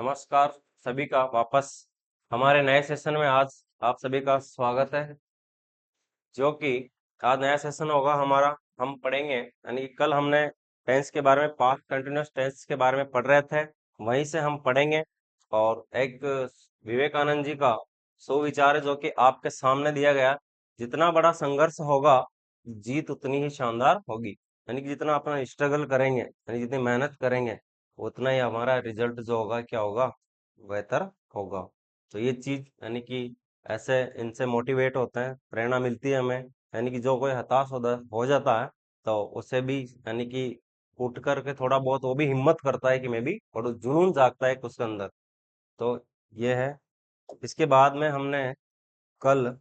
नमस्कार सभी का वापस हमारे नए सेशन में आज आप सभी का स्वागत है। जो कि आज नया सेशन होगा हमारा। हम पढ़ेंगे यानी कि कल हमने टेंस के बारे में, पास्ट कंटिन्यूअस टेंस के बारे में पढ़ रहे थे, वहीं से हम पढ़ेंगे। और एक विवेकानंद जी का सुविचार है जो कि आपके सामने दिया गया। जितना बड़ा संघर्ष होगा, जीत उतनी ही शानदार होगी। यानी कि जितना अपना स्ट्रगल करेंगे, यानी जितनी मेहनत करेंगे, उतना ही हमारा रिजल्ट जो होगा क्या होगा, बेहतर होगा। तो ये चीज यानी कि ऐसे इनसे मोटिवेट होते हैं, प्रेरणा मिलती है हमें। यानी कि जो कोई हताश हो जाता है, तो उसे भी यानी कि उठ करके थोड़ा बहुत वो भी हिम्मत करता है कि मैं भी पढ़ूं, जुनून जागता है उसके अंदर। तो ये है। इसके बाद में हमने कल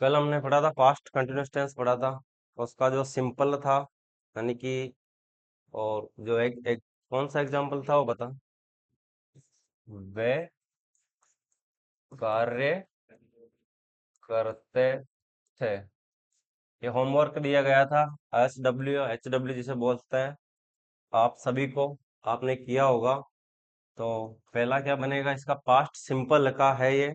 कल हमने पढ़ा था, पास्ट कंटिन्यूअस टेंस पढ़ा था। उसका जो सिंपल था यानी कि, और जो एक एक कौन सा एग्जाम्पल था वो बता। वे कार्य करते थे। ये होमवर्क दिया गया था, SW HW जिसे बोलते हैं, आप सभी को। आपने किया होगा। तो पहला क्या बनेगा, इसका पास्ट सिंपल का है ये।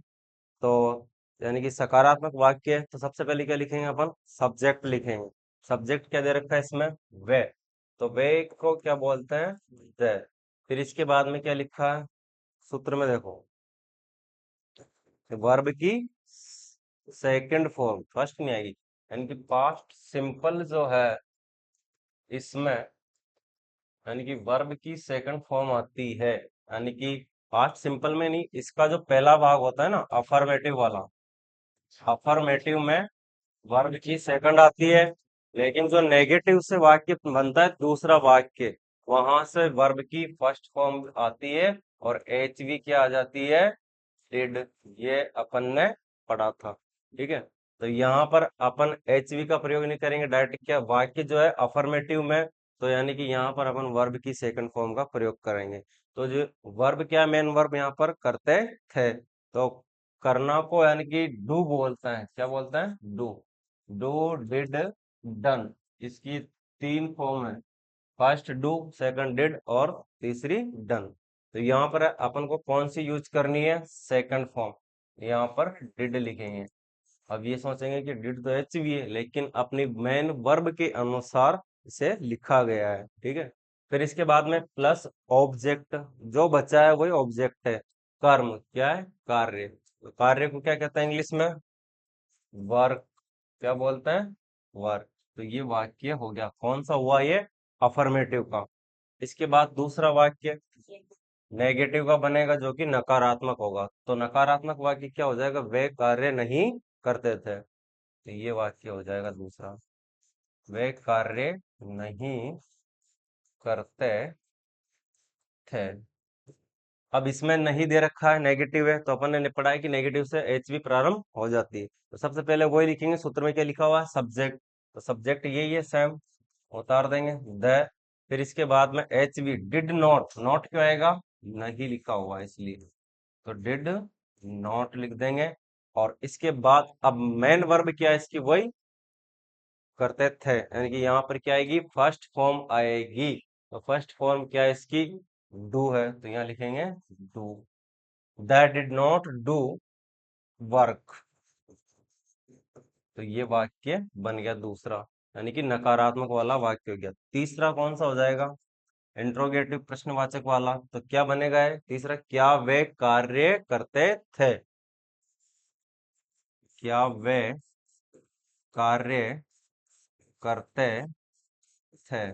तो यानी कि सकारात्मक वाक्य है, तो सबसे पहले क्या लिखेंगे अपन, सब्जेक्ट लिखेंगे। सब्जेक्ट क्या दे रखा है इसमें, वे। तो वे को क्या बोलते हैं, द। फिर इसके बाद में क्या लिखा है सूत्र में, देखो, वर्ब की सेकंड फॉर्म, फर्स्ट नहीं आएगी। यानी कि पास्ट सिंपल जो है इसमें, यानी कि वर्ब की सेकंड फॉर्म आती है। यानी कि पास्ट सिंपल में नहीं, इसका जो पहला भाग होता है ना, अफर्मेटिव वाला, अफर्मेटिव में वर्ब की सेकंड आती है। लेकिन जो नेगेटिव से वाक्य बनता है, दूसरा वाक्य, वहां से वर्ब की फर्स्ट फॉर्म आती है और HV क्या आ जाती है, डिड। ये अपन ने पढ़ा था। ठीक है। तो यहाँ पर अपन HV का प्रयोग नहीं करेंगे, डायरेक्ट क्या वाक्य जो है अफर्मेटिव में, तो यानी कि यहाँ पर अपन वर्ब की सेकंड फॉर्म का प्रयोग करेंगे। तो जो वर्ब क्या, मेन वर्ब यहाँ पर करते थे, तो करना को यानी कि डू बोलते हैं। क्या बोलते हैं, डू। Do, did, done. इसकी तीन फॉर्म है, फर्स्ट डू, सेकंड डिड और तीसरी डन। तो यहाँ पर अपन को कौन सी यूज करनी है, सेकंड फॉर्म। यहाँ पर डिड लिखेंगे। अब ये सोचेंगे कि डिड तो HV है, लेकिन अपनी मेन वर्ब के अनुसार इसे लिखा गया है। ठीक है। फिर इसके बाद में प्लस ऑब्जेक्ट, जो बचा है वही ऑब्जेक्ट है। कर्म क्या है, कार्य। तो कार्य को क्या कहते हैं इंग्लिश में, वर्क। क्या बोलते हैं, वर्क। तो ये वाक्य हो गया, कौन सा हुआ ये, अफर्मेटिव का। इसके बाद दूसरा वाक्य नेगेटिव का बनेगा, जो कि नकारात्मक होगा। तो नकारात्मक वाक्य क्या हो जाएगा, वे कार्य नहीं करते थे। तो ये वाक्य हो जाएगा दूसरा, वे कार्य नहीं करते थे। अब इसमें नहीं दे रखा है, नेगेटिव है, तो अपन ने पढ़ा है कि नेगेटिव से HV प्रारंभ हो जाती है। तो सबसे पहले वही लिखेंगे, सूत्र में क्या लिखा हुआ है, सब्जेक्ट। तो सब्जेक्ट यही है, सेम, उतार देंगे द। फिर इसके बाद में HV, डिड नॉट, नॉट क्यों आएगा, नहीं लिखा हुआ है इसलिए, तो डिड नॉट लिख देंगे। और इसके बाद अब मेन वर्ब क्या है इसकी, वही करते थे। यानी कि यहाँ पर क्या आएगी, फर्स्ट फॉर्म आएगी। तो फर्स्ट फॉर्म क्या है इसकी, डू है, तो यहाँ लिखेंगे do. That did not do work. तो ये वाक्य बन गया दूसरा, यानी कि नकारात्मक वाला वाक्य हो गया। तीसरा कौन सा हो जाएगा, इंट्रोगेटिव प्रश्नवाचक वाला। तो क्या बनेगा है तीसरा, क्या वे कार्य करते थे। क्या वे कार्य करते थे,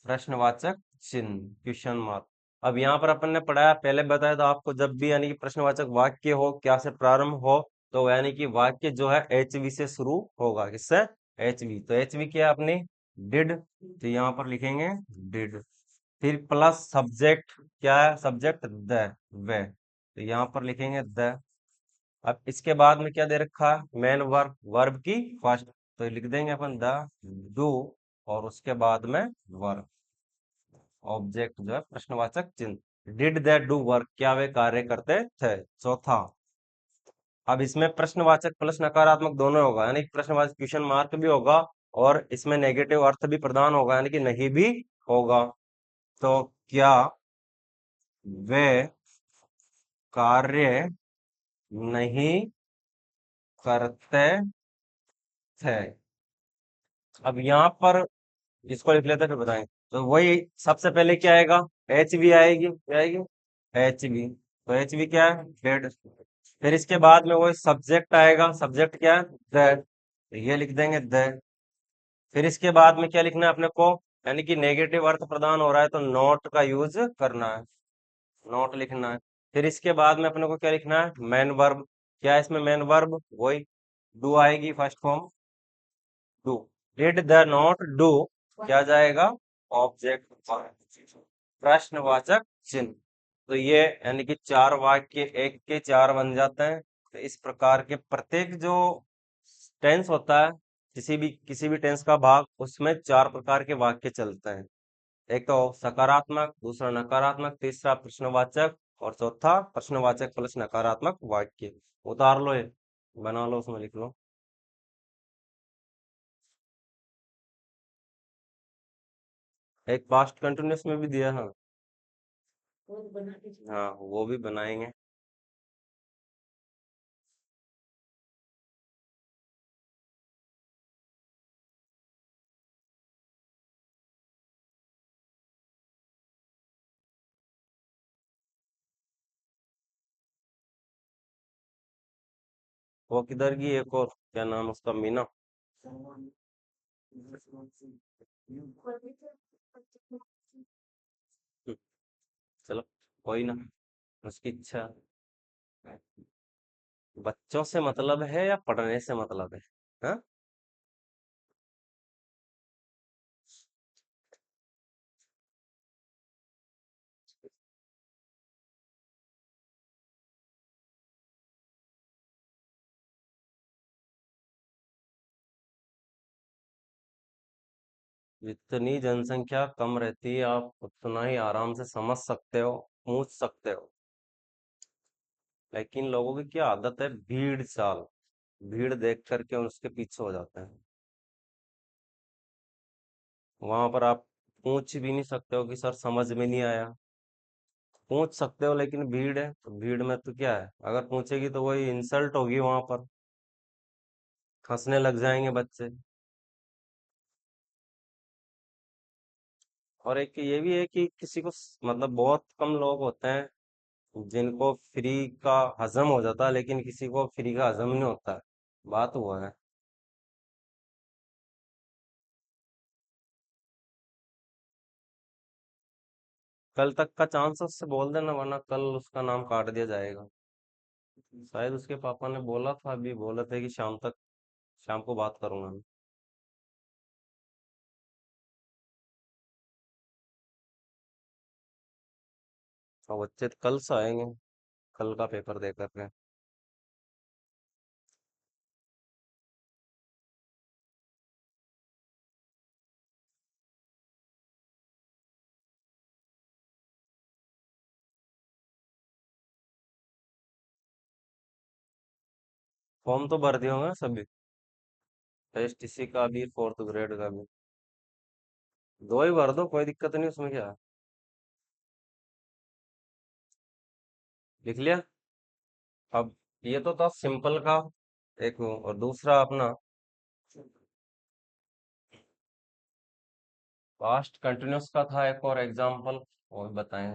प्रश्नवाचक चिन्ह, क्वेश्चन मार्क। अब यहाँ पर अपन ने पढ़ाया, पहले बताया था आपको, जब भी यानी कि प्रश्नवाचक वाक्य हो, क्या से प्रारंभ हो, तो यानी कि वाक्य जो है HV से शुरू होगा। किससे, HV। तो HV क्या है अपनी, डिड। तो यहाँ पर लिखेंगे डिड। फिर प्लस सब्जेक्ट, क्या है सब्जेक्ट, द, वे। तो यहाँ पर लिखेंगे द। अब इसके बाद में क्या दे रखा है, मेन वर्ब, वर्ब की फर्स्ट, तो लिख देंगे अपन द, डू, और उसके बाद में वर्ब, ऑब्जेक्ट जो है प्रश्नवाचक चिन्ह। डिड दे डू वर्क, क्या वे कार्य करते थे। चौथा, अब इसमें प्रश्नवाचक प्लस नकारात्मक दोनों होगा, यानी कि प्रश्नवाचक क्वेश्चन मार्क भी होगा और इसमें नेगेटिव अर्थ भी प्रदान होगा, यानी कि नहीं भी होगा। तो क्या वे कार्य नहीं करते थे। अब यहाँ पर इसको लिख लेते हैं, फिर बताएंगे। तो वही सबसे पहले क्या आएगा, एच बी आएगी, क्या आएगी, एच बी। तो एच बी क्या है, डेड। फिर इसके बाद में वही सब्जेक्ट आएगा, सब्जेक्ट क्या है, दैट, ये लिख देंगे दैट। फिर इसके बाद में क्या लिखना है अपने को, यानी कि नेगेटिव अर्थ प्रदान हो रहा है तो नॉट का यूज करना है, नॉट लिखना है। फिर इसके बाद में अपने को क्या लिखना है, मेन वर्ब। क्या है इसमें मेन वर्ब, वही डू आएगी first form, do. Did the not do, क्या जाएगा, ऑब्जेक्ट, प्रश्नवाचक चिन्ह। तो ये यानी कि चार वाक्य एक के चार बन जाते हैं। तो इस प्रकार के प्रत्येक जो टेंस होता है, किसी भी टेंस का भाग, उसमें चार प्रकार के वाक्य चलते हैं। एक तो सकारात्मक, दूसरा नकारात्मक, तीसरा प्रश्नवाचक और चौथा प्रश्नवाचक प्लस नकारात्मक वाक्य। उतार लो ये, बना लो, उसमें लिख लो। एक पास्ट कंटिन्यूअस में भी दिया है। हाँ, वो भी बनाएंगे। वो किधर की, एक और क्या नाम उसका, मीना। हम्म, चलो, कोई ना, उसकी इच्छा। बच्चों से मतलब है या पढ़ने से मतलब है, हाँ। जितनी जनसंख्या कम रहती है, आप उतना ही आराम से समझ सकते हो, पूछ सकते हो। लेकिन लोगों की क्या आदत है, भीड़ चाल, भीड़ देख करके उसके पीछे हो जाते हैं। वहां पर आप पूछ भी नहीं सकते हो कि सर समझ में नहीं आया। पूछ सकते हो, लेकिन भीड़ है तो भीड़ में तो क्या है, अगर पूछेगी तो वही इंसल्ट होगी वहां पर, हंसने लग जाएंगे बच्चे। और एक ये भी है कि किसी को मतलब बहुत कम लोग होते हैं जिनको फ्री का हजम हो जाता है, लेकिन किसी को फ्री का हजम नहीं होता है। बात हुआ है। कल तक का चांस उससे बोल देना, वरना कल उसका नाम काट दिया जाएगा। शायद उसके पापा ने बोला था, अभी बोला था कि शाम तक, शाम को बात करूंगा मैं। और बच्चे तो कल से आएंगे, कल का पेपर दे करके। फॉर्म तो भर दिए होंगे सभी, एसटीसी का भी, फोर्थ ग्रेड का भी। दो ही भर दो, कोई दिक्कत नहीं, उसमें क्या है। लिख लिया। अब ये तो था सिंपल का एक, और दूसरा अपना पास्ट कंटिन्यूअस का था एक और एग्जाम्पल, वो भी बताएं।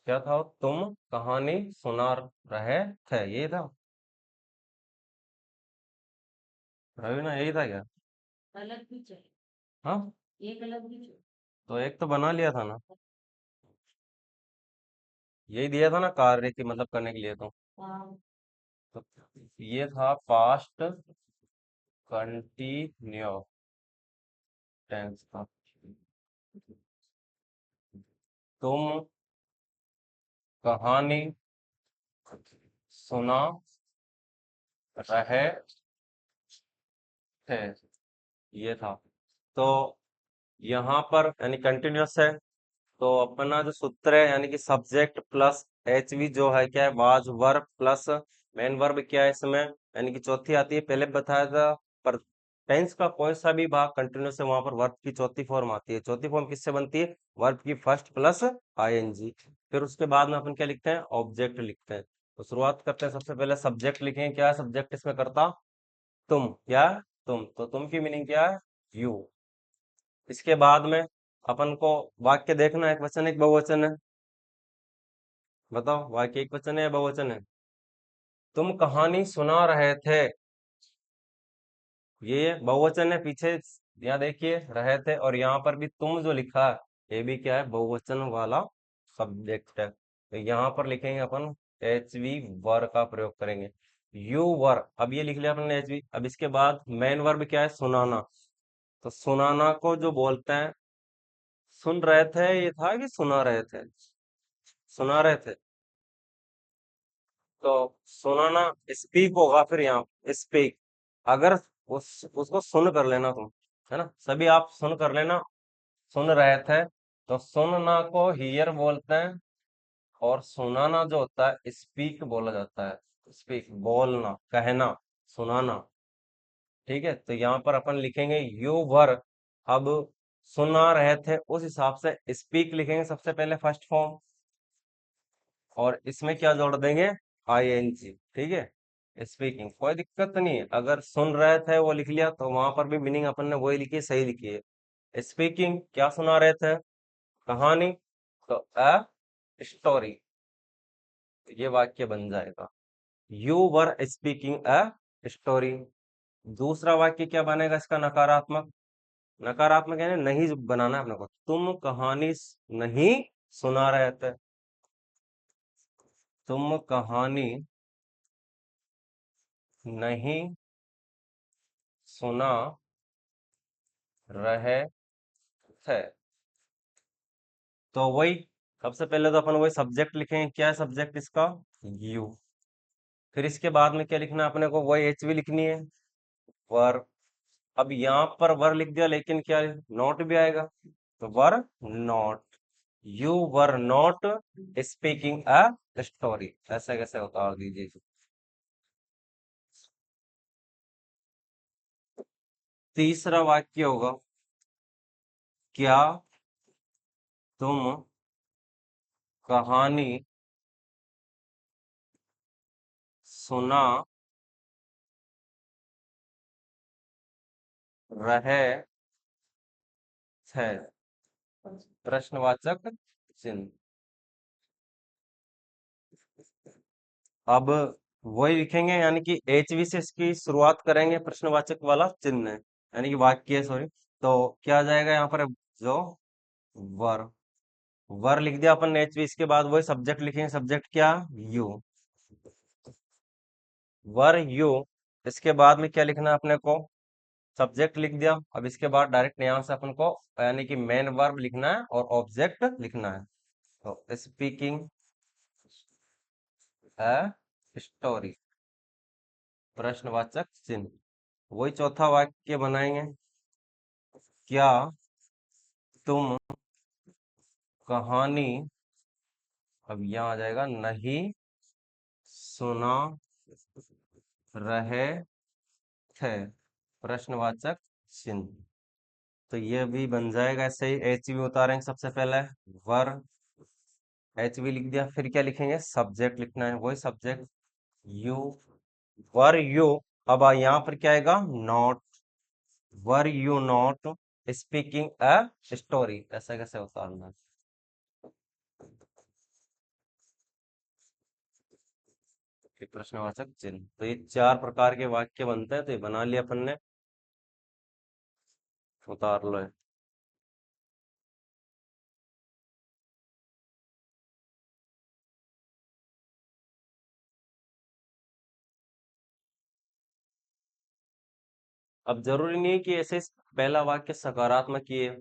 क्या था वो? तुम कहानी सुना रहे थे, ये था। रवि ना, यही था क्या। हाँ, तो एक तो बना लिया था ना, यही दिया था ना कार्य की मतलब करने के लिए तो ये था पास्ट कंटिन्यू टेंस था। तुम कहानी सुना रहे थे, ये था। तो यहाँ पर यानी कंटिन्यूअस है, तो अपना जो सूत्र है यानी कि सब्जेक्ट प्लस एच वी जो है क्या है, was verb plus main verb क्या है इसमें, यानी कि चौथी आती है, पहले बताया था। पर टेंस का कोई सा भी भाग कंटिन्यूस है वहां पर वर्ब की चौथी फॉर्म आती है। चौथी फॉर्म किससे बनती है? वर्ब की फर्स्ट प्लस आईएनजी। फिर उसके बाद में अपन क्या लिखते हैं? ऑब्जेक्ट लिखते हैं। तो शुरुआत करते हैं, सबसे पहले सब्जेक्ट लिखेंगे। क्या है सब्जेक्ट इसमें करता? तुम। क्या है? तुम। तो तुम की मीनिंग क्या है? यू। इसके बाद में अपन को वाक्य देखना है, एक वचन एक बहुवचन है। बताओ वाक्य एक वचन है या बहुवचन है? तुम कहानी सुना रहे थे, ये बहुवचन है। पीछे यहाँ देखिए रहे थे, और यहाँ पर भी तुम जो लिखा है ये भी क्या है? बहुवचन वाला सब्जेक्ट है। तो यहाँ पर लिखेंगे अपन एच वी वर का प्रयोग करेंगे। यू वर, अब ये लिख लिया अपन ने एच वी। अब इसके बाद मेन वर्ब क्या है? सुनाना। तो सुनाना को जो बोलते हैं, सुन रहे थे ये था कि सुना रहे थे? सुना रहे थे। तो सुनाना स्पीक होगा, फिर यहाँ स्पीक। अगर उसको सुन कर लेना तुम, है ना, सभी आप सुन कर लेना। सुन रहे थे, तो सुनना को हियर बोलते हैं, और सुनाना जो होता है स्पीक बोला जाता है। स्पीक बोलना, कहना, सुनाना। ठीक है, तो यहाँ पर अपन लिखेंगे यू वर। अब सुना रहे थे उस हिसाब से स्पीक लिखेंगे सबसे पहले फर्स्ट फॉर्म, और इसमें क्या जोड़ देंगे? आईएनजी। ठीक है, स्पीकिंग। कोई दिक्कत नहीं है, अगर सुन रहे थे वो लिख लिया तो वहां पर भी मीनिंग अपन ने वही लिखी है, सही लिखी है। स्पीकिंग क्या सुना रहे थे? कहानी। तो अ स्टोरी, ये वाक्य बन जाएगा you were speaking a story. दूसरा वाक्य क्या बनेगा इसका? नकारात्मक। नकारात्मक यानी नहीं बनाना है अपने को। तुम कहानी नहीं सुना रहे थे। तुम कहानी नहीं सुना रहे थे। तो वही, सबसे पहले तो अपन वही सब्जेक्ट लिखेंगे। क्या है सब्जेक्ट इसका? यू। फिर इसके बाद में क्या लिखना है अपने को? वही एच वी लिखनी है, वर। अब यहाँ पर वर लिख दिया, लेकिन क्या नॉट भी आएगा? तो were not. You were not speaking a story, ऐसे कैसे उतार दीजिए। तीसरा वाक्य होगा, क्या तुम कहानी सुना रहे थे? प्रश्नवाचक चिन्ह। अब वही लिखेंगे, यानी कि एचवी से इसकी शुरुआत करेंगे, प्रश्नवाचक वाला चिन्ह है, यानी कि वाक्य, सॉरी। तो क्या आ जाएगा यहाँ पर? जो वर। वर लिख दिया अपन ने एचवी, इसके बाद वही सब्जेक्ट लिखेंगे। सब्जेक्ट क्या? यू। Were you. इसके बाद में क्या लिखना है अपने को? सब्जेक्ट लिख दिया। अब इसके बाद डायरेक्ट यहाँ से अपन को यानी कि मेन वर्ब लिखना है और ऑब्जेक्ट लिखना है। तो स्पीकिंग अ स्टोरी, प्रश्नवाचक चिन्ह। वही चौथा वाक्य बनाएंगे, क्या तुम कहानी, अब यहाँ आ जाएगा नहीं सुना रहे थे, प्रश्नवाचक चिन्ह। तो ये भी बन जाएगा ऐसे ही। एच भी उतारेंगे सबसे पहले, वर एच भी लिख दिया। फिर क्या लिखेंगे? सब्जेक्ट लिखना है, वही सब्जेक्ट यू। Were you. अब यहाँ पर क्या आएगा? Not. Were you not speaking a story, ऐसा कैसे उतारना है? ये प्रश्नवाचक चिन्ह। तो ये चार प्रकार के वाक्य बनते हैं, तो ये बना लिया अपन ने। उतार लो ये। अब जरूरी नहीं है कि ऐसे पहला वाक्य सकारात्मक ही है,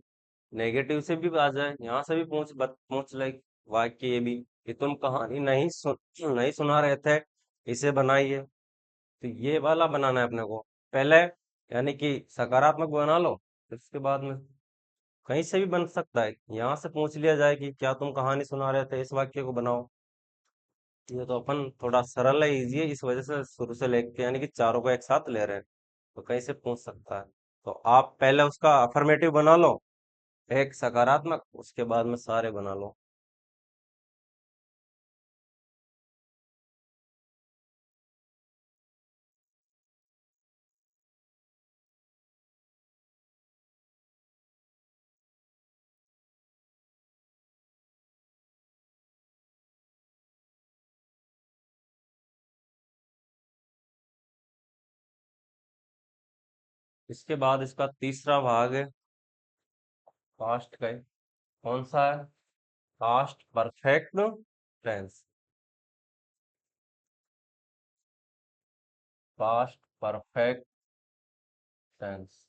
नेगेटिव से भी आ जाए, यहाँ से भी पूछ ले वाक्य ये भी, कि तुम कहानी नहीं सुना रहे थे, इसे बनाइए। तो ये वाला बनाना है अपने को पहले, यानी कि सकारात्मक बना लो, फिर उसके बाद में कहीं से भी बन सकता है, यहाँ से पूछ लिया जाए कि क्या तुम कहानी सुना रहे थे, इस वाक्य को बनाओ। ये तो अपन थोड़ा सरल है, इजी है, इस वजह से शुरू से लेके यानी कि चारों को एक साथ ले रहे हैं, तो कहीं से पूछ सकता है। तो आप पहले उसका अफर्मेटिव बना लो, एक सकारात्मक, उसके बाद में सारे बना लो। इसके बाद इसका तीसरा भाग है पास्ट का ही। कौन सा है? Past perfect tense. Past perfect tense.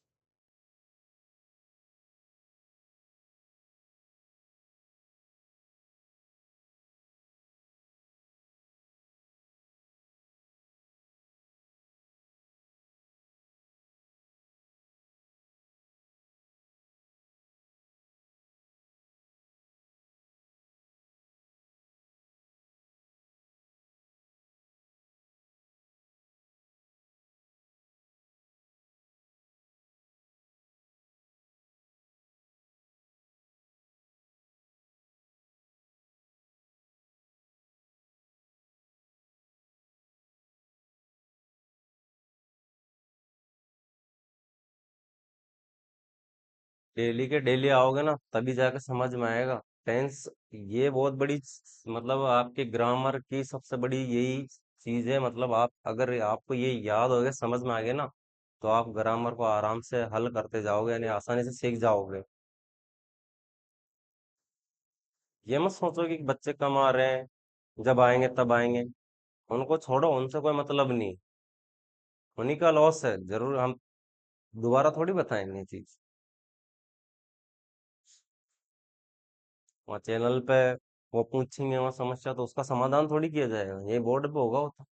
Daily के डेली आओगे ना तभी जाके समझ में आएगा टेंस। ये बहुत बड़ी मतलब आपके ग्रामर की सबसे बड़ी यही चीज है। मतलब आप अगर आपको ये याद हो गया, समझ में आ गया ना, तो आप ग्रामर को आराम से हल करते जाओगे, यानी आसानी से सीख जाओगे। ये मत सोचो कि बच्चे कम आ रहे हैं, जब आएंगे तब आएंगे। उनको छोड़ो, उनसे कोई मतलब नहीं। उन्हीं का लॉस है, जरूर हम दोबारा थोड़ी बताएंगे ये चीज। वहाँ चैनल पे वो पूछेंगे वहाँ समस्या, तो उसका समाधान थोड़ी किया जाएगा, ये बोर्ड पे होगा वो तो।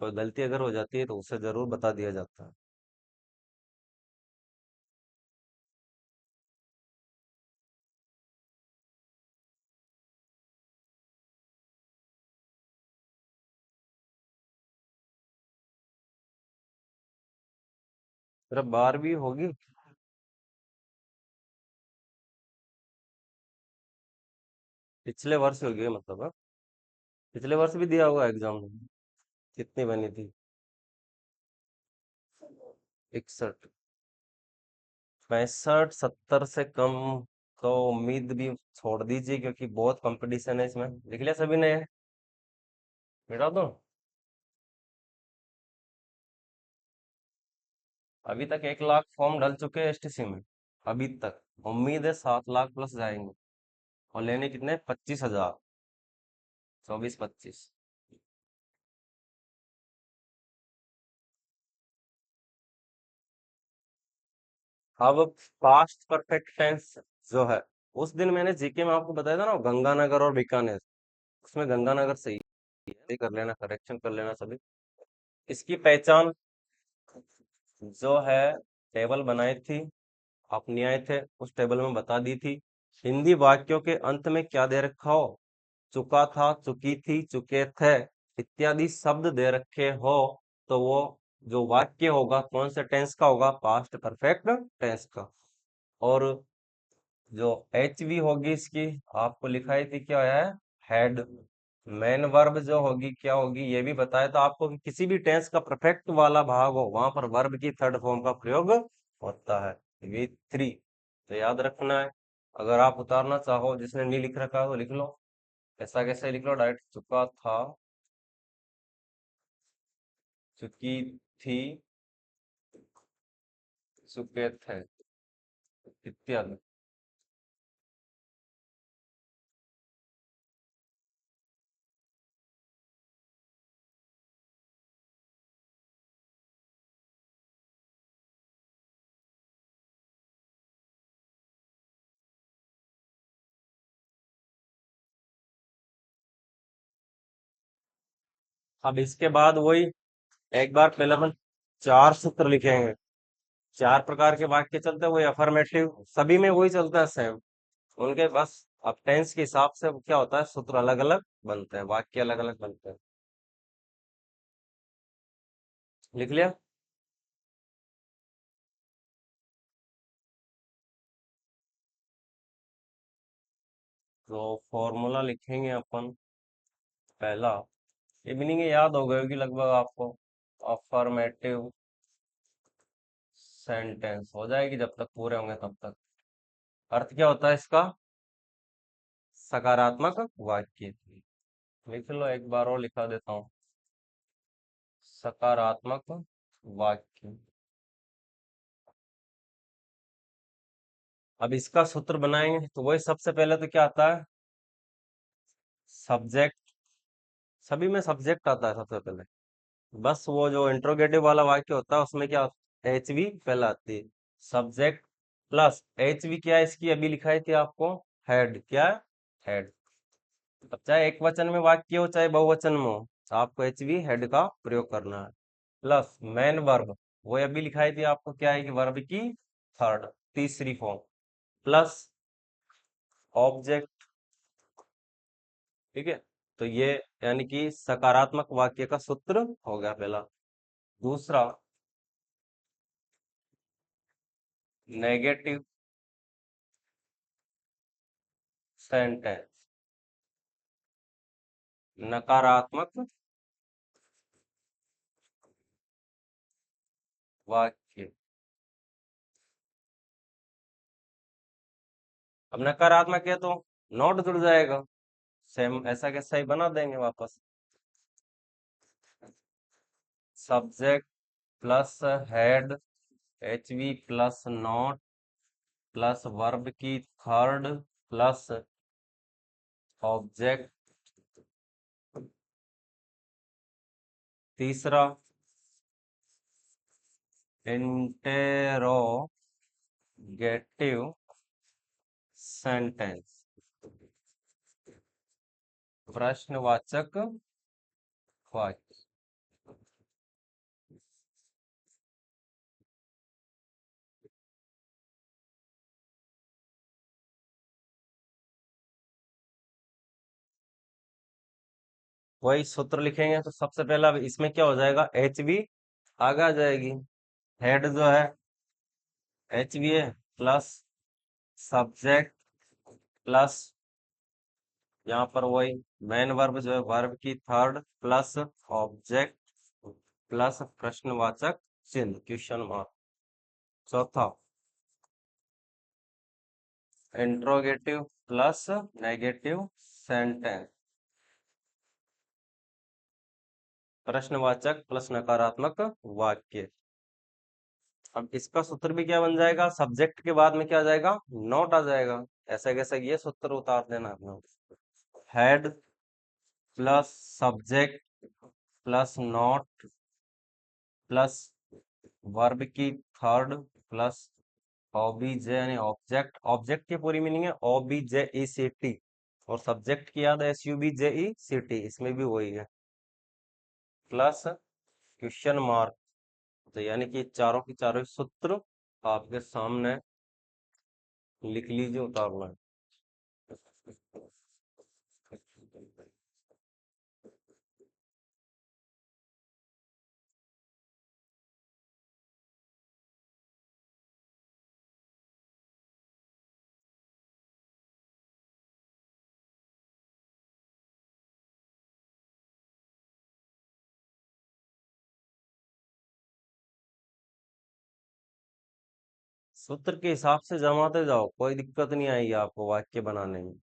कोई गलती अगर हो जाती है तो उसे जरूर बता दिया जाता है। फिर अब 12वीं होगी। पिछले वर्ष होगी मतलब, हाँ? पिछले वर्ष भी दिया होगा एग्जाम। कितनी बनी थी? 61। 65 70 से कम तो उम्मीद भी छोड़ दीजिए, क्योंकि बहुत कंपटीशन है इसमें। लिख लिया सभी ने? मिटा दो। अभी तक 1 लाख फॉर्म डल चुके हैं एसटीसी में, अभी तक। उम्मीद है 7 लाख प्लस जाएंगे। और लेने कितने? 25,000। 24 25। अब पास्ट परफेक्ट टेंस जो है, उस दिन मैंने जीके में आपको बताया था ना, गंगानगर और बीकानेर। उसमें गंगानगर सही है, ये कर लेना, करेक्शन कर लेना सभी। इसकी पहचान जो है, टेबल बनाई थी, आप नहीं आए थे, उस टेबल में बता दी थी। हिंदी वाक्यों के अंत में क्या दे रखा हो? चुका था, चुकी थी, चुके थे इत्यादि शब्द दे रखे हो, तो वो जो वाक्य होगा कौन से टेंस का होगा? पास्ट परफेक्ट टेंस का। और जो एच वी होगी इसकी, आपको लिखाई थी क्या है? हेड। मेन वर्ब जो होगी क्या होगी ये भी बताया था आपको, कि किसी भी टेंस का परफेक्ट वाला भाग हो वहां पर वर्ब की थर्ड फॉर्म का प्रयोग होता है। We three. तो याद रखना है। अगर आप उतारना चाहो, जिसने नहीं लिख रखा है वो लिख लो। ऐसा कैसे लिख लो डायरेक्ट? चुका था, चुकी थी, चुके थे इत्यादि। अब इसके बाद वही, एक बार पहले अपन 4 सूत्र लिखेंगे। चार प्रकार के वाक्य चलते हैं, वही अफर्मेटिव सभी में वही चलता है सेम। उनके बस अब टेंस के हिसाब से क्या होता है, सूत्र अलग अलग बनते हैं, वाक्य अलग अलग बनते हैं। लिख लिया? तो फॉर्मूला लिखेंगे अपन। पहला, इवनिंग याद हो गई होगी लगभग आपको। अफर्मेटिव सेंटेंस हो जाएगी जब तक पूरे होंगे तब तक। अर्थ क्या होता है इसका? सकारात्मक वाक्य। लिख लो, एक बार और लिखा देता हूँ। सकारात्मक वाक्य। अब इसका सूत्र बनाएंगे तो वही सबसे पहले तो क्या आता है, सब्जेक्ट। सभी में सब्जेक्ट आता है सबसे पहले। बस वो जो इंट्रोगेटिव वाला वाक्य होता है उसमें क्या, एच वी पहले आती है। सब्जेक्ट प्लस एच वी क्या है इसकी, अभी लिखाई थी आपको, हेड। क्या है? हेड। अब चाहे एक वचन में वाक्य हो चाहे बहुवचन में हो, आपको एच वी हेड का प्रयोग करना है। प्लस मेन वर्ब, वो अभी लिखाई थी आपको, क्या है कि वर्ब की थर्ड तीसरी फॉर्म। Plus object. ठीक है, तो ये यानी कि सकारात्मक वाक्य का सूत्र हो गया पहला। दूसरा, नेगेटिव सेंटेंस, नकारात्मक वाक्य। अब नकारात्मक है तो नॉट जुड़ जाएगा, सेम ऐसा कैसा ही बना देंगे वापस। Subject plus head, H we plus not plus verb की थर्ड प्लस ऑब्जेक्ट। तीसरा, इंटेरोगेटिव सेंटेंस, प्रश्नवाचक वाक्य। वही सूत्र लिखेंगे तो सबसे पहला इसमें क्या हो जाएगा, एच बी आगे आ जाएगी। हेड जो है एच बी है, प्लस सब्जेक्ट प्लस यहाँ पर वही मेन वर्ब जो है वर्ब की थर्ड प्लस ऑब्जेक्ट प्लस प्रश्नवाचक चिन्ह, क्वेश्चन मार्क। चौथा, इंट्रोगेटिव प्लस नेगेटिव सेंटेंस, प्रश्नवाचक प्लस नकारात्मक वाक्य। अब इसका सूत्र भी क्या बन जाएगा, सब्जेक्ट के बाद में क्या आ जाएगा, नॉट आ जाएगा। ऐसा कैसा ये सूत्र उतार देना अपना। Head plus subject plus not plus verb की थर्ड प्लस ओबीजे यानी ऑब्जेक्ट। ऑब्जेक्ट की पूरी मीनिंग है ओबीजे ई सी टी, और सब्जेक्ट की याद है एस यू बी जे ई सी टी, इसमें भी वही है। Plus question mark. तो यानी कि चारों के चारों सूत्र आपके सामने लिख लीजिए, उतारना है। सूत्र के हिसाब से जमाते जाओ, कोई दिक्कत नहीं आएगी आपको वाक्य बनाने में।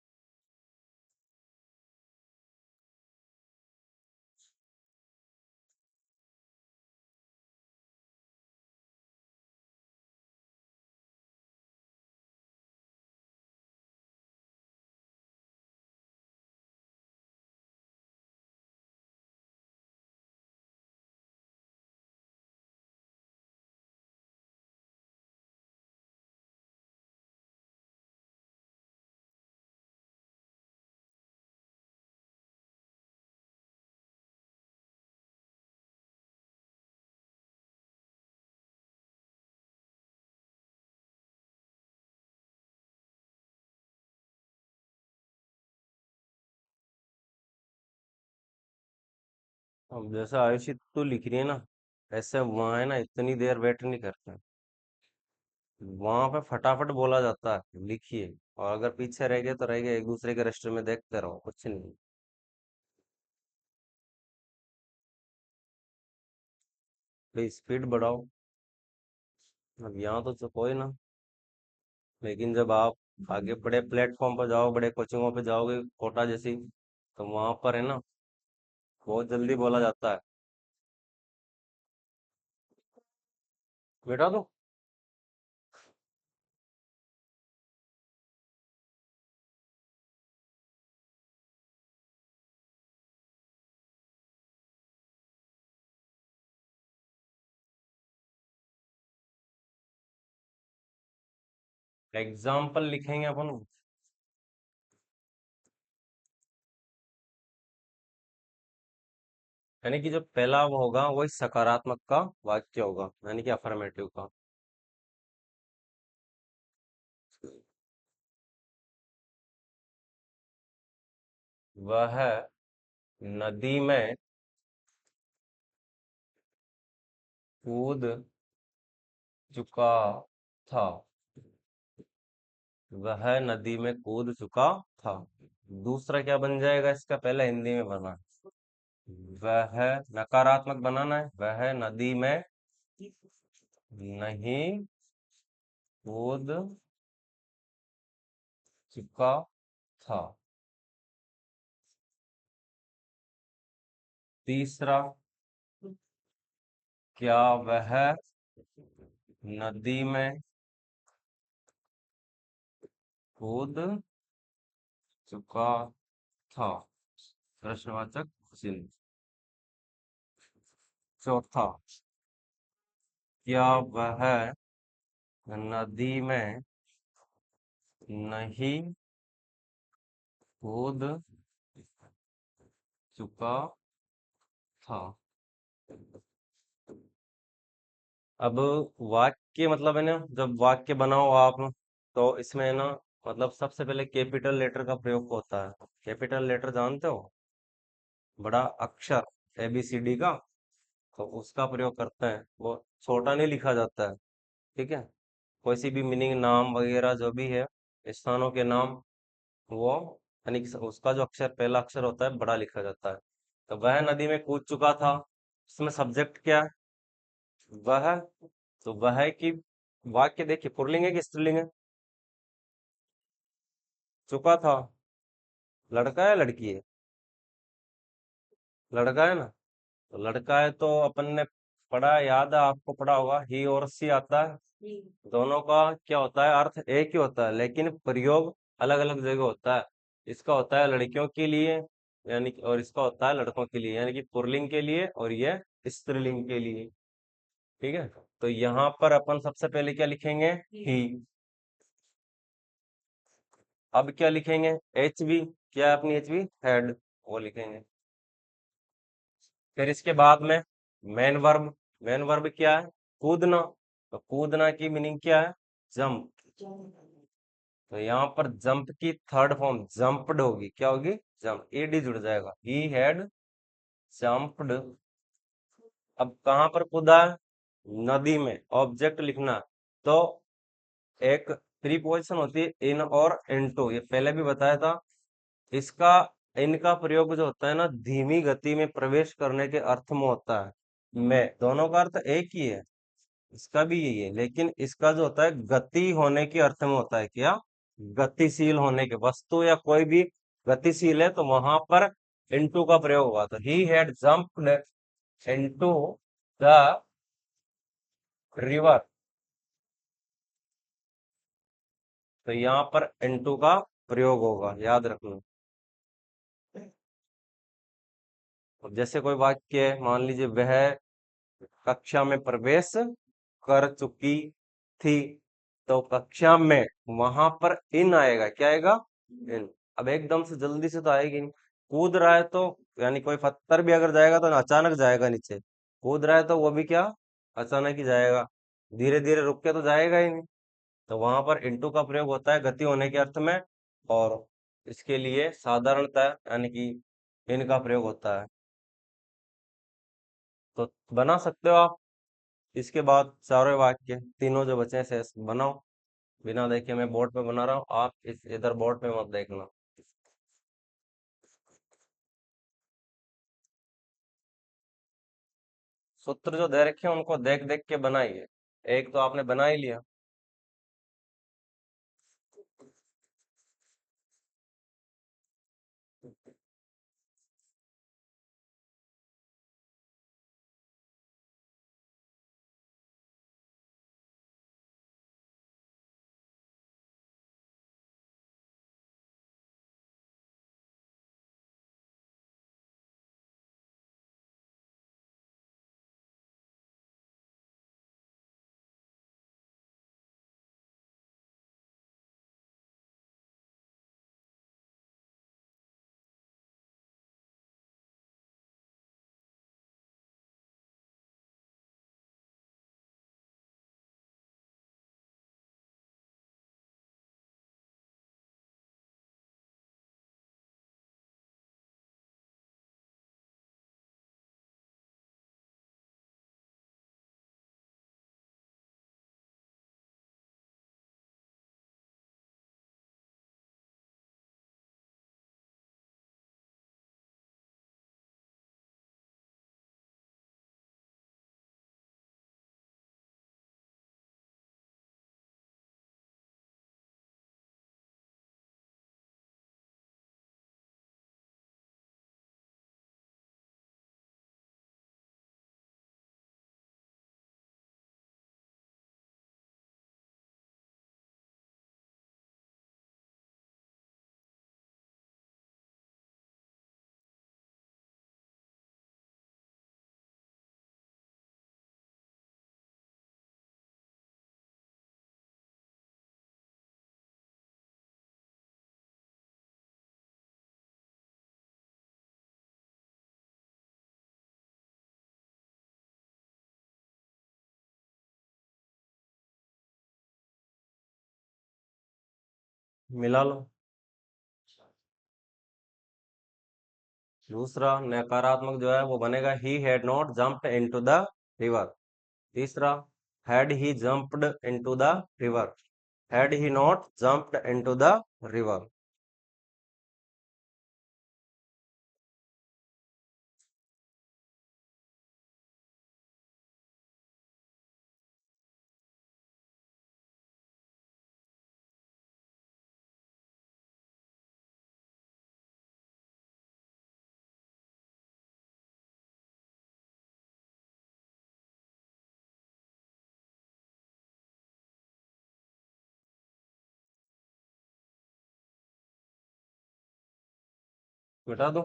अब जैसे आयुषी तू लिख रही है ना, ऐसे वहाँ है ना इतनी देर वेट नहीं करते, वहां पे फटाफट बोला जाता है लिखिए। और अगर पीछे रह गए तो रह गए, एक दूसरे के रजिस्टर में देखते रहो, कुछ नहीं। प्लीज स्पीड बढ़ाओ। अब यहाँ तो कोई ना, लेकिन जब आप आगे बड़े प्लेटफॉर्म पर जाओ, बड़े कोचिंगों पे जाओगे कोटा जैसी, तो वहां पर है ना बहुत जल्दी बोला जाता है। बेटा तो एग्जाम्पल लिखेंगे अपन, यानी कि जो पहला वो होगा वही सकारात्मक का वाक्य होगा, यानी कि अफर्मेटिव का। वह नदी में कूद चुका था। वह नदी में कूद चुका था। दूसरा क्या बन जाएगा इसका, पहले हिंदी में बना, वह नकारात्मक बनाना है, वह नदी में नहीं कूद चुका था। तीसरा, क्या वह नदी में कूद चुका था, प्रश्नवाचक चिन्ह। चौथा, क्या वह नदी में नहीं कूद चुका था। अब वाक्य मतलब है ना, जब वाक्य बनाओ आप, तो इसमें है ना, मतलब सबसे पहले कैपिटल लेटर का प्रयोग होता है। कैपिटल लेटर जानते हो, बड़ा अक्षर ABCD का, तो उसका प्रयोग करते हैं, वो छोटा नहीं लिखा जाता है। ठीक है, कोई सी भी मीनिंग, नाम वगैरह जो भी है, स्थानों के नाम, वो यानी कि उसका जो अक्षर, पहला अक्षर होता है, बड़ा लिखा जाता है। तो वह नदी में कूद चुका था, इसमें सब्जेक्ट क्या है, वह। तो वह की वाक्य देखिए, पुल्लिंग है कि स्त्रीलिंग है, चुका था, लड़का है लड़की है, लड़का है ना। तो लड़का है तो अपन ने पढ़ा, याद है आपको, पढ़ा होगा, ही और सी आता है। दोनों का क्या होता है, अर्थ एक ही होता है, लेकिन प्रयोग अलग अलग जगह होता है। इसका होता है लड़कियों के लिए, यानी और इसका होता है लड़कों के लिए, यानी कि पुल्लिंग के लिए, और ये स्त्रीलिंग के लिए। ठीक है, तो यहाँ पर अपन सबसे पहले क्या लिखेंगे, ही। अब क्या लिखेंगे, HV, क्या है अपनी HV, हेड, वो लिखेंगे। फिर इसके बाद में मेन वर्ब, मेन वर्ब क्या है, कूदना। तो कूदना की मीनिंग क्या है, जंप। तो यहाँ पर जंप की थर्ड फॉर्म जंप्ड होगी, क्या होगी, जंप, एडी जुड़ जाएगा, ही हैड जंप्ड। अब कहां पर कूदा है, नदी में, ऑब्जेक्ट लिखना। तो एक प्रीपोजिशन होती है इन और इनटू, ये पहले भी बताया था। इसका, इनका प्रयोग जो होता है ना, धीमी गति में प्रवेश करने के अर्थ में होता है। में दोनों का अर्थ एक ही है, इसका भी यही है, लेकिन इसका जो होता है गति होने के अर्थ में होता है, क्या, गतिशील होने के, वस्तु या कोई भी गतिशील है तो वहां पर इनटू का प्रयोग हुआ। तो he had jumped into the river. तो यहाँ पर इनटू का प्रयोग होगा, याद रखना। अब जैसे कोई वाक्य है, मान लीजिए वह कक्षा में प्रवेश कर चुकी थी, तो कक्षा में, वहां पर इन आएगा, क्या आएगा, इन। अब एकदम से जल्दी से तो आएगी नहीं। कूद रहा है तो, यानी कोई पत्थर भी अगर जाएगा तो अचानक जाएगा नीचे, कूद रहा है तो वो भी क्या, अचानक ही जाएगा, धीरे धीरे रुक के तो जाएगा ही नहीं। तो वहां पर इनटू का प्रयोग होता है गति होने के अर्थ में, और इसके लिए साधारणतः यानी कि इन का प्रयोग होता है। तो बना सकते हो आप। इसके बाद चारों वाक्य तीनों जो बचे हैं शेष बनाओ। बिना देखे मैं बोर्ड पे बना रहा हूँ, आप इस इधर बोर्ड पे मत देखना। सूत्र जो दे रखे हैं उनको देख देख के बनाइए। एक तो आपने बना ही लिया। मिला लो। दूसरा नकारात्मक जो है वो बनेगा he had not jumped into the river. तीसरा had he jumped into the river, had he not jumped into the river. मिटा दो।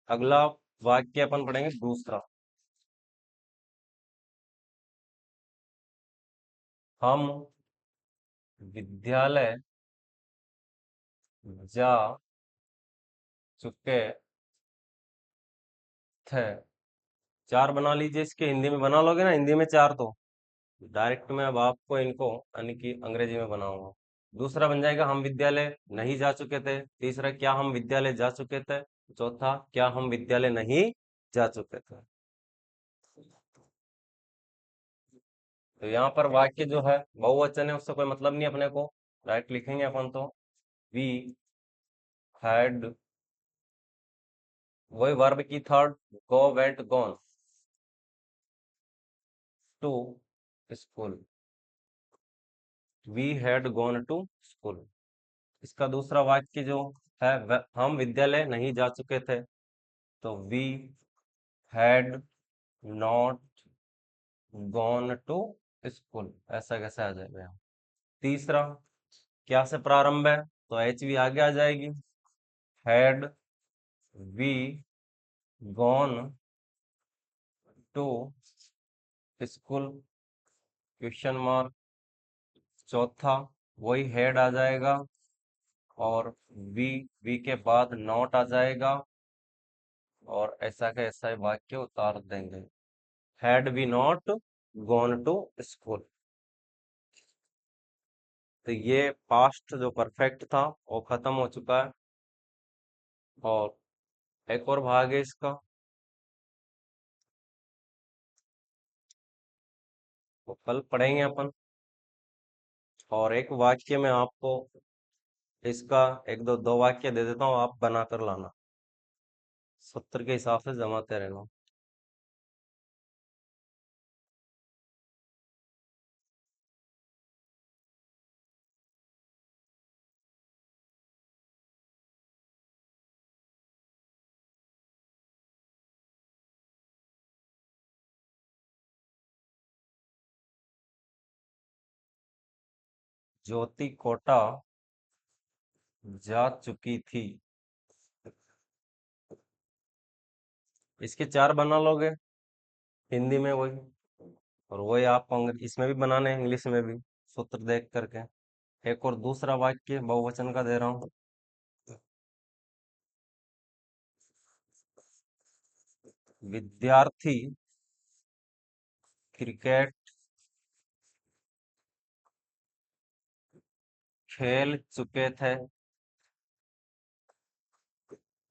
अगला वाक्य अपन पढ़ेंगे दूसरा। हम विद्यालय जा चुके थे। चार बना लीजिए, इसके हिंदी में बना लोगे ना, हिंदी में चार तो डायरेक्ट में अब आपको इनको यानी कि अंग्रेजी में बनाऊंगा। दूसरा बन जाएगा हम विद्यालय नहीं जा चुके थे। तीसरा क्या हम विद्यालय जा चुके थे। चौथा क्या हम विद्यालय नहीं जा चुके थे। तो यहाँ पर वाक्य जो है बहुवचन है, उससे कोई मतलब नहीं अपने को, डायरेक्ट लिखेंगे अपन तो वी हैड, वही वर्ब की third, go went gone to school, we had gone to school. इसका दूसरा वाक्य जो है हम विद्यालय नहीं जा चुके थे, तो we had not gone to school, ऐसा कैसे आ जाएगा यहाँ। तीसरा क्या से प्रारंभ है, तो एच वी आगे आ जाएगी। Had we gone to school, question mark. चौथा वही हेड आ जाएगा और वी, वी के बाद नॉट आ जाएगा और ऐसा का ऐसा ही वाक्य उतार देंगे। Had we not gone to school. तो ये पास्ट जो परफेक्ट था वो खत्म हो चुका है और एक और भाग है इसका, वो कल पढ़ेंगे अपन। और एक वाक्य में आपको इसका एक दो वाक्य दे देता हूँ, आप बना कर लाना, सूत्र के हिसाब से जमाते रहना। ज्योति कोटा जा चुकी थी, इसके चार बना लोगे हिंदी में वही, और वही आपको इसमें भी बनाने हैं, इंग्लिश में भी, सूत्र देख करके। एक और दूसरा वाक्य बहुवचन का दे रहा हूँ। विद्यार्थी क्रिकेट खेल चुके थे,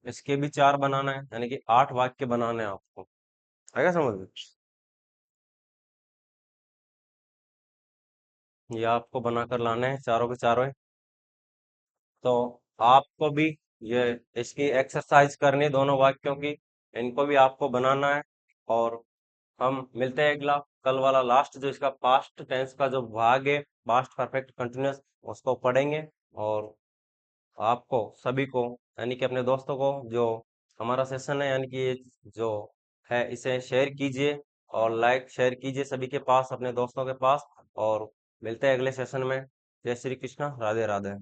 इसके भी चार बनाना है, यानी कि 8 वाक्य बनाने हैं आपको। आएगा समझ में? ये आपको बनाकर लाने हैं चारों के चारों ही। तो आपको भी ये इसकी एक्सरसाइज करनी है, दोनों वाक्यों की, इनको भी आपको बनाना है। और हम मिलते हैं अगला, कल वाला लास्ट जो इसका पास्ट टेंस का जो भाग है, पास्ट परफेक्ट कंटिन्यूअस, उसको पढ़ेंगे। और आपको सभी को, यानी कि अपने दोस्तों को, जो हमारा सेशन है यानी कि ये जो है, इसे शेयर कीजिए और लाइक शेयर कीजिए सभी के पास, अपने दोस्तों के पास। और मिलते हैं अगले सेशन में। जय श्री कृष्णा, राधे राधे।